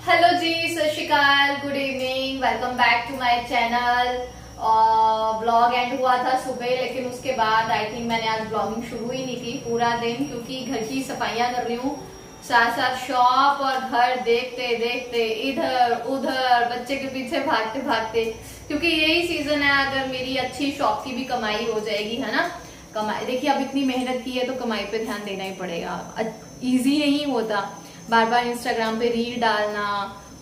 Hello ji, Sat Shri Akal, good evening, welcome back to my channel. Blog end हुआ था सुबह, लेकिन उसके बाद आई थिंक मैंने आज ब्लॉगिंग शुरू ही नहीं की पूरा दिन, क्योंकि घर की सफाइयां कर रही हूँ, साथ साथ शॉप और घर देखते देखते इधर उधर बच्चे के पीछे भागते भागते, क्योंकि यही सीजन है। अगर मेरी अच्छी शॉप की भी कमाई हो जाएगी, है ना। कमाई देखिए, अब इतनी मेहनत की है तो कमाई पे ध्यान देना ही पड़ेगा। इजी नहीं होता बार बार इंस्टाग्राम पे रील डालना,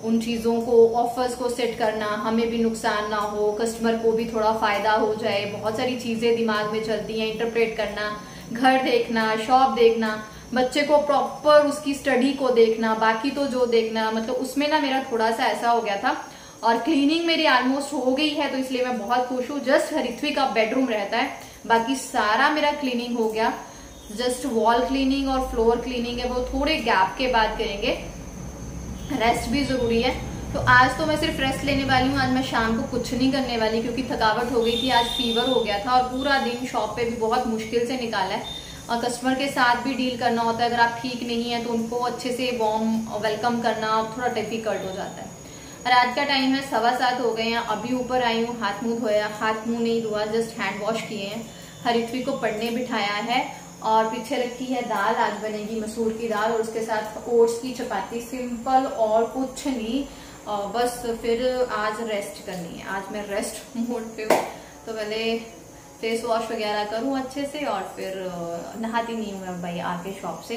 उन चीजों को, ऑफर्स को सेट करना, हमें भी नुकसान ना हो, कस्टमर को भी थोड़ा फायदा हो जाए। बहुत सारी चीजें दिमाग में चलती हैं, इंटरप्रेट करना, घर देखना, शॉप देखना, बच्चे को प्रॉपर उसकी स्टडी को देखना, बाकी तो जो देखना, मतलब उसमें ना मेरा थोड़ा सा ऐसा हो गया था। और क्लीनिंग मेरी ऑलमोस्ट हो गई है, तो इसलिए मैं बहुत खुश हूँ। जस्ट हरित्वी का बेडरूम रहता है, बाकी सारा मेरा क्लीनिंग हो गया। जस्ट वॉल क्लीनिंग और फ्लोर क्लीनिंग है, वो थोड़े गैप के बाद करेंगे। रेस्ट भी जरूरी है, तो आज तो मैं सिर्फ रेस्ट लेने वाली हूँ। आज मैं शाम को कुछ नहीं करने वाली, क्योंकि थकावट हो गई थी, आज फीवर हो गया था और पूरा दिन शॉप पे भी बहुत मुश्किल से निकाला है। और कस्टमर के साथ भी डील करना होता है, अगर आप ठीक नहीं है तो उनको अच्छे से वार्म वेलकम करना थोड़ा डिफिकल्ट हो जाता है। रात का टाइम है, 7:15 हो गए हैं। अभी ऊपर आई हूँ, हाथ मुंह धोया, हाथ मुंह नहीं धोआ, जस्ट हैंड वॉश किए हैं। हरित्वी को पढ़ने बिठाया है और पीछे रखी है दाल। आज बनेगी मसूर की दाल और उसके साथ ओट्स की चपाती, सिंपल और कुछ नहीं। बस फिर आज रेस्ट करनी है। आज मैं रेस्ट मोड पे हूँ, तो पहले फेस वॉश वगैरह करूँ अच्छे से और फिर नहाती नहीं हूँ मैं भाई आके शॉप से,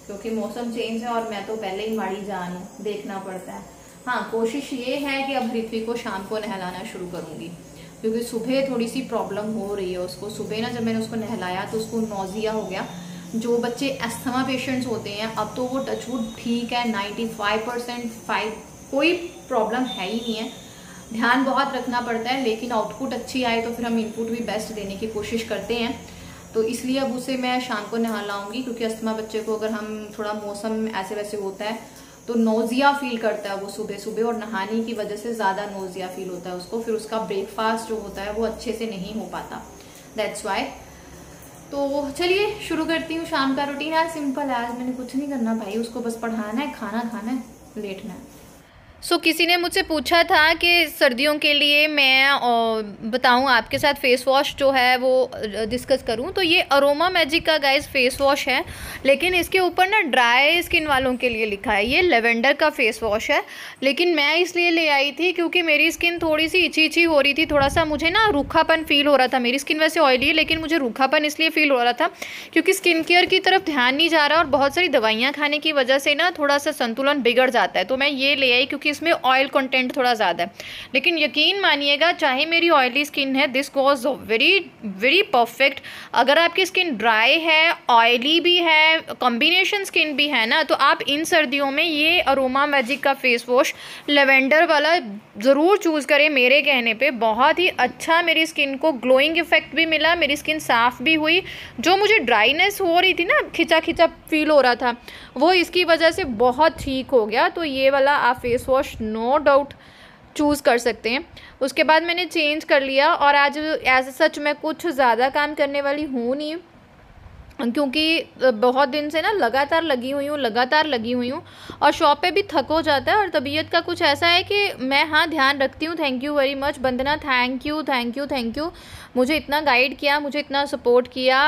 क्योंकि मौसम चेंज है और मैं तो पहले ही माड़ी जान हूँ, देखना पड़ता है। हाँ, कोशिश ये है कि अब हरित्वी को शाम को नहलाना शुरू करूंगी, क्योंकि सुबह थोड़ी सी प्रॉब्लम हो रही है उसको। सुबह ना जब मैंने उसको नहलाया तो उसको नोजिया हो गया। जो बच्चे अस्थमा पेशेंट्स होते हैं, अब तो वो टचवुड ठीक है, 95% कोई प्रॉब्लम है ही नहीं है। ध्यान बहुत रखना पड़ता है, लेकिन आउटपुट अच्छी आए तो फिर हम इनपुट भी बेस्ट देने की कोशिश करते हैं। तो इसलिए अब उसे मैं शाम को नहलाऊंगी, क्योंकि अस्थमा बच्चे को अगर हम थोड़ा मौसम ऐसे वैसे होता है तो नोजिया फील करता है वो सुबह सुबह, और नहाने की वजह से ज्यादा नोजिया फील होता है उसको। फिर उसका ब्रेकफास्ट जो होता है वो अच्छे से नहीं हो पाता, दैट्स वाई। तो चलिए शुरू करती हूँ शाम का रूटीन। आज सिंपल है, आज मैंने कुछ नहीं करना भाई, उसको बस पढ़ाना है, खाना खाना है, लेटना है। किसी ने मुझसे पूछा था कि सर्दियों के लिए मैं बताऊं आपके साथ फेस वॉश जो है वो डिस्कस करूं। तो ये अरोमा मैजिक का गाइस फेस वॉश है, लेकिन इसके ऊपर ना ड्राई स्किन वालों के लिए लिखा है। ये लेवेंडर का फेस वॉश है, लेकिन मैं इसलिए ले आई थी क्योंकि मेरी स्किन थोड़ी सी इची इची हो रही थी, थोड़ा सा मुझे ना रूखापन फील हो रहा था। मेरी स्किन वैसे ऑयली है, लेकिन मुझे रूखापन इसलिए फील हो रहा था क्योंकि स्किन केयर की तरफ ध्यान नहीं जा रहा, और बहुत सारी दवाइयाँ खाने की वजह से ना थोड़ा सा संतुलन बिगड़ जाता है। तो मैं ये ले आई क्योंकि इसमें ऑयल कंटेंट थोड़ा ज़्यादा है। लेकिन यकीन मानिएगा, चाहे मेरी ऑयली स्किन है, this goes very very perfect. अगर आपकी स्किन ड्राई है, ऑयली भी है, कॉम्बिनेशन स्किन भी है ना, तो आप इन सर्दियों में ये अरोमा मैजिक का फेस वॉश लेवेंडर वाला ज़रूर चूज़ करें। मेरे कहने पे बहुत ही अच्छा मेरी स्किन को ग्लोइंग इफेक्ट भी मिला, मेरी स्किन साफ़ भी हुई। जो मुझे ड्राइनेस हो रही थी ना, खिंचा खिंचा फील हो रहा था, वो इसकी वजह से बहुत ठीक हो गया। तो ये वाला आप face wash no doubt choose कर सकते हैं। उसके बाद मैंने चेंज कर लिया, और आज एज सच मैं कुछ ज़्यादा काम करने वाली हूँ नहीं, क्योंकि बहुत दिन से ना लगातार लगी हुई हूँ और शॉप पे भी थक हो जाता है। और तबीयत का कुछ ऐसा है कि मैं, हाँ, ध्यान रखती हूँ। Thank you very much Vandana, thank you, मुझे इतना गाइड किया, मुझे इतना सपोर्ट किया,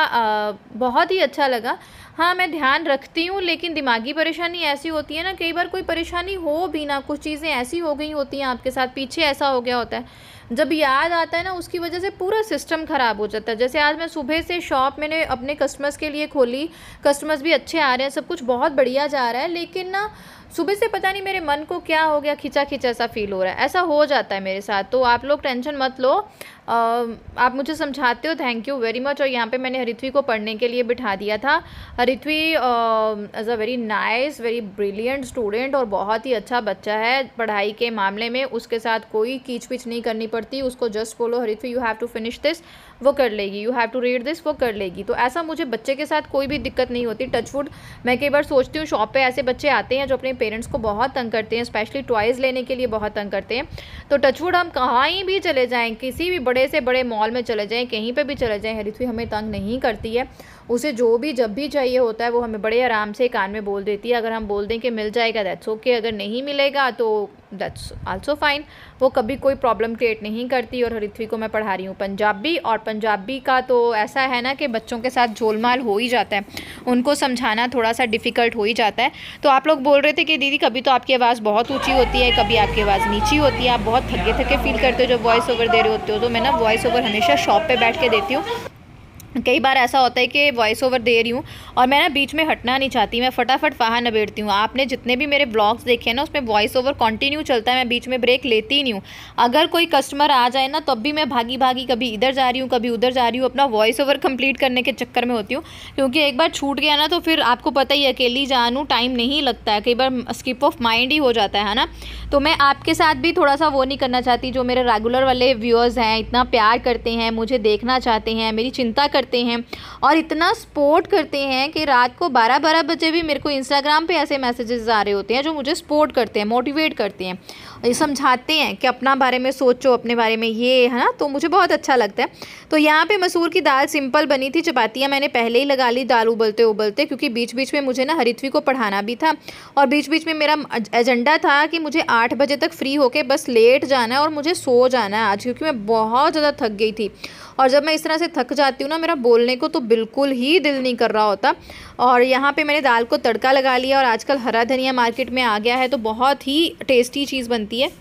बहुत ही अच्छा लगा। हाँ, मैं ध्यान रखती हूँ, लेकिन दिमागी परेशानी ऐसी होती है ना, कई बार कोई परेशानी हो भी ना, कुछ चीज़ें ऐसी हो गई होती हैं आपके साथ, पीछे ऐसा हो गया होता है, जब याद आता है ना, उसकी वजह से पूरा सिस्टम ख़राब हो जाता है। जैसे आज मैं सुबह से शॉप मैंने अपने कस्टमर्स के लिए खोली, कस्टमर्स भी अच्छे आ रहे हैं, सब कुछ बहुत बढ़िया जा रहा है, लेकिन ना सुबह से पता नहीं मेरे मन को क्या हो गया, खिंचा खिंचा सा फील हो रहा है। ऐसा हो जाता है मेरे साथ, तो आप लोग टेंशन मत लो। आप मुझे समझाते हो, थैंक यू वेरी मच। और यहाँ पे मैंने हरित्वी को पढ़ने के लिए बिठा दिया था। Haritvi as a very nice, very brilliant student, और बहुत ही अच्छा बच्चा है पढ़ाई के मामले में। उसके साथ कोई कीच पिच नहीं करनी पड़ती, उसको जस्ट बोलो Haritvi you have to finish this, वो कर लेगी, you have to read this, वो कर लेगी। तो ऐसा मुझे बच्चे के साथ कोई भी दिक्कत नहीं होती, टचवुड। मैं कई बार सोचती हूँ शॉप पे ऐसे बच्चे आते हैं जो अपने पेरेंट्स को बहुत तंग करते हैं, स्पेशली टॉयज़ लेने के लिए बहुत तंग करते हैं। तो टचवुड हम कहीं भी चले जाएँ, किसी भी बड़े से बड़े मॉल में चले जाएँ, कहीं पे भी चले जाएँ, हरित्वी हमें तंग नहीं करती है। उसे जो भी जब भी चाहिए होता है वो हमें बड़े आराम से कान में बोल देती है। अगर हम बोल दें कि मिल जाएगा दैट्स ओके, अगर नहीं मिलेगा तो दैट्स आल्सो फाइन। वो कभी कोई प्रॉब्लम क्रिएट नहीं करती। और हरित्वी को मैं पढ़ा रही हूँ पंजाबी, और पंजाबी का तो ऐसा है ना कि बच्चों के साथ झोलमाल हो ही जाता है, उनको समझाना थोड़ा सा डिफ़िकल्ट हो ही जाता है। तो आप लोग बोल रहे थे कि दीदी कभी तो आपकी आवाज़ बहुत ऊँची होती है, कभी आपकी आवाज़ नीची होती है, आप बहुत थके थके फील करते हो जब वॉइस ओवर दे रहे होते हो। तो मैं ना वॉइस ओवर हमेशा शॉप पर बैठ के देती हूँ। कई बार ऐसा होता है कि वॉइस ओवर दे रही हूँ और मैं ना बीच में हटना नहीं चाहती, मैं फटाफट वहाँ नबेड़ती हूँ। आपने जितने भी मेरे ब्लॉग्स देखे हैं ना उसमें वॉइस ओवर कंटिन्यू चलता है, मैं बीच में ब्रेक लेती ही नहीं हूँ। अगर कोई कस्टमर आ जाए ना तब भी मैं भागी भागी कभी इधर जा रही हूँ कभी उधर जा रही हूँ, अपना वॉइस ओवर कंप्लीट करने के चक्कर में होती हूँ। क्योंकि एक बार छूट गया ना तो फिर आपको पता ही, अकेली जानू टाइम नहीं लगता है, कई बार स्किप ऑफ माइंड ही हो जाता है ना। तो मैं आपके साथ भी थोड़ा सा वो नहीं करना चाहती। जो मेरे रेगुलर वाले व्यूअर्स हैं, इतना प्यार करते हैं, मुझे देखना चाहते हैं, मेरी चिंता करते हैं और इतना सपोर्ट करते हैं कि रात को 12-12 बजे भी मेरे को इंस्टाग्राम पे ऐसे मैसेजेस आ रहे होते हैं जो मुझे सपोर्ट करते हैं, मोटिवेट करते हैं, ये समझाते हैं कि अपना बारे में सोचो, अपने बारे में ये है ना। तो मुझे बहुत अच्छा लगता है। तो यहाँ पे मसूर की दाल सिंपल बनी थी, चपातियाँ मैंने पहले ही लगा ली दाल उबलते उबलते, क्योंकि बीच बीच में मुझे ना हरित्वी को पढ़ाना भी था और बीच बीच में मेरा एजेंडा था कि मुझे 8 बजे तक फ्री होके बस लेट जाना है और मुझे सो जाना है आज, क्योंकि मैं बहुत ज़्यादा थक गई थी। और जब मैं इस तरह से थक जाती हूँ ना, मेरा बोलने को तो बिल्कुल ही दिल नहीं कर रहा होता। और यहाँ पे मैंने दाल को तड़का लगा लिया और आजकल हरा धनिया मार्केट में आ गया है तो बहुत ही टेस्टी चीज़ बनती है।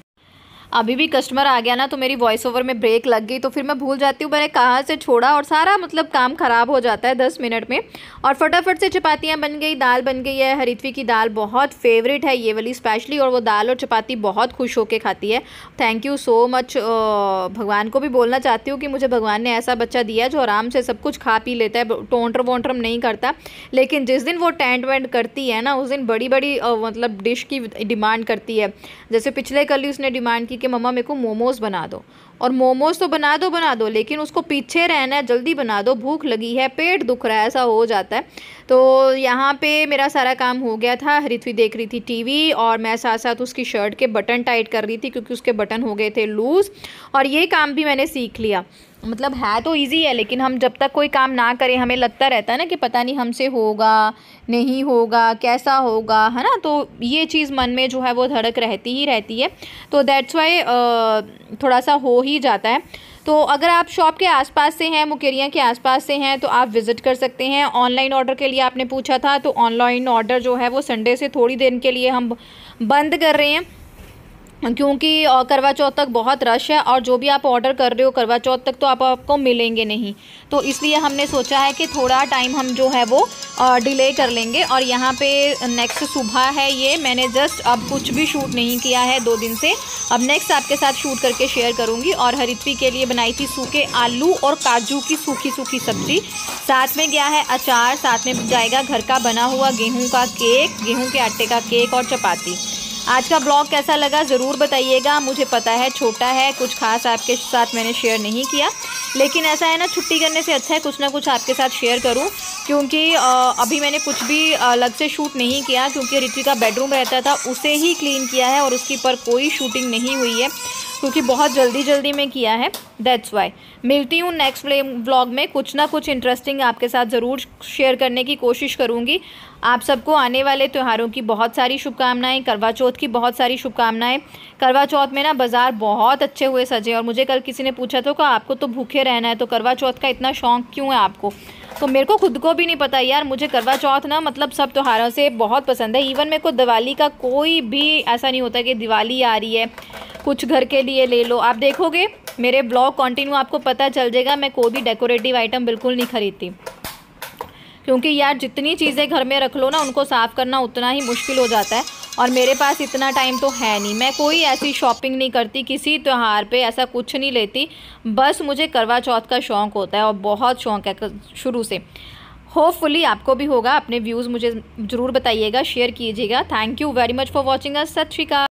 अभी भी कस्टमर आ गया ना तो मेरी वॉइस ओवर में ब्रेक लग गई, तो फिर मैं भूल जाती हूँ मैंने कहाँ से छोड़ा और सारा मतलब काम ख़राब हो जाता है 10 मिनट में। और फटाफट से चपातियाँ बन गई, दाल बन गई है। हरित्वी की दाल बहुत फेवरेट है ये वाली स्पेशली, और वो दाल और चपाती बहुत खुश होके खाती है। Thank you so much. भगवान को भी बोलना चाहती हूँ कि मुझे भगवान ने ऐसा बच्चा दिया जो आराम से सब कुछ खा पी लेता है, टोंटर वोंटरम नहीं करता। लेकिन जिस दिन वो टेंट वेंट करती है ना उस दिन बड़ी बड़ी मतलब डिश की डिमांड करती है। जैसे पिछले कल ही उसने डिमांड की कि मम्मा मेरे को मोमोज़ बना दो, और मोमोज़ तो बना दो लेकिन उसको पीछे रहना है, जल्दी बना दो, भूख लगी है, पेट दुख रहा है, ऐसा हो जाता है। तो यहाँ पे मेरा सारा काम हो गया था। हरित्वी देख रही थी टीवी और मैं साथ साथ उसकी शर्ट के बटन टाइट कर रही थी क्योंकि उसके बटन हो गए थे लूज़। और ये काम भी मैंने सीख लिया। मतलब है तो इजी है लेकिन हम जब तक कोई काम ना करें हमें लगता रहता है ना कि पता नहीं हमसे होगा नहीं होगा, कैसा होगा, है ना। तो ये चीज़ मन में जो है वो धड़क रहती ही रहती है। तो दैट्स वाई थोड़ा सा हो ही जाता है। तो अगर आप शॉप के आसपास से हैं, मुकेरियाँ के आसपास से हैं, तो आप विज़िट कर सकते हैं। ऑनलाइन ऑर्डर के लिए आपने पूछा था, तो ऑनलाइन ऑर्डर जो है वो संडे से थोड़ी देर के लिए हम बंद कर रहे हैं क्योंकि करवा चौथ तक बहुत रश है और जो भी आप ऑर्डर कर रहे हो करवा चौथ तक तो आपको मिलेंगे नहीं। तो इसलिए हमने सोचा है कि थोड़ा टाइम हम जो है वो डिले कर लेंगे। और यहाँ पे नेक्स्ट सुबह है, ये मैंने जस्ट अब कुछ भी शूट नहीं किया है 2 दिन से। अब नेक्स्ट आपके साथ शूट करके शेयर करूँगी। और हरित्वी के लिए बनाई थी सूखे आलू और काजू की सूखी सूखी सब्ज़ी, साथ में गया है अचार, साथ में जाएगा घर का बना हुआ गेहूँ का केक, गेहूँ के आटे का केक और चपाती। आज का ब्लॉग कैसा लगा ज़रूर बताइएगा। मुझे पता है छोटा है, कुछ खास आपके साथ मैंने शेयर नहीं किया, लेकिन ऐसा है ना छुट्टी करने से अच्छा है कुछ ना कुछ आपके साथ शेयर करूं। क्योंकि अभी मैंने कुछ भी अलग से शूट नहीं किया क्योंकि ऋत्विक का बेडरूम रहता था उसे ही क्लीन किया है और उसकी पर कोई शूटिंग नहीं हुई है क्योंकि बहुत जल्दी में किया है। That's why. मिलती हूँ नेक्स्ट व्लॉग में, कुछ ना कुछ इंटरेस्टिंग आपके साथ ज़रूर शेयर करने की कोशिश करूँगी। आप सबको आने वाले त्योहारों की बहुत सारी शुभकामनाएं, करवा चौथ की बहुत सारी शुभकामनाएं। करवा चौथ में ना बाज़ार बहुत अच्छे हुए सजे, और मुझे कल किसी ने पूछा था कि आपको तो भूखे रहना है तो करवा चौथ का इतना शौक़ क्यों है आपको। तो मेरे को खुद को भी नहीं पता यार, मुझे करवा चौथ ना मतलब सब त्योहारों से बहुत पसंद है। इवन मेरे को दिवाली का कोई भी ऐसा नहीं होता कि दिवाली आ रही है कुछ घर के लिए ले लो। आप देखोगे मेरे ब्लॉग कंटिन्यू, आपको पता चल जाएगा मैं कोई भी डेकोरेटिव आइटम बिल्कुल नहीं खरीदती क्योंकि यार जितनी चीज़ें घर में रख लो ना उनको साफ़ करना उतना ही मुश्किल हो जाता है और मेरे पास इतना टाइम तो है नहीं। मैं कोई ऐसी शॉपिंग नहीं करती किसी त्यौहार पे, ऐसा कुछ नहीं लेती। बस मुझे करवा चौथ का शौक़ होता है और बहुत शौक़ है शुरू से। होपफुली आपको भी होगा। अपने व्यूज़ मुझे ज़रूर बताइएगा, शेयर कीजिएगा। Thank you very much for watching us. सत श्री अकाल।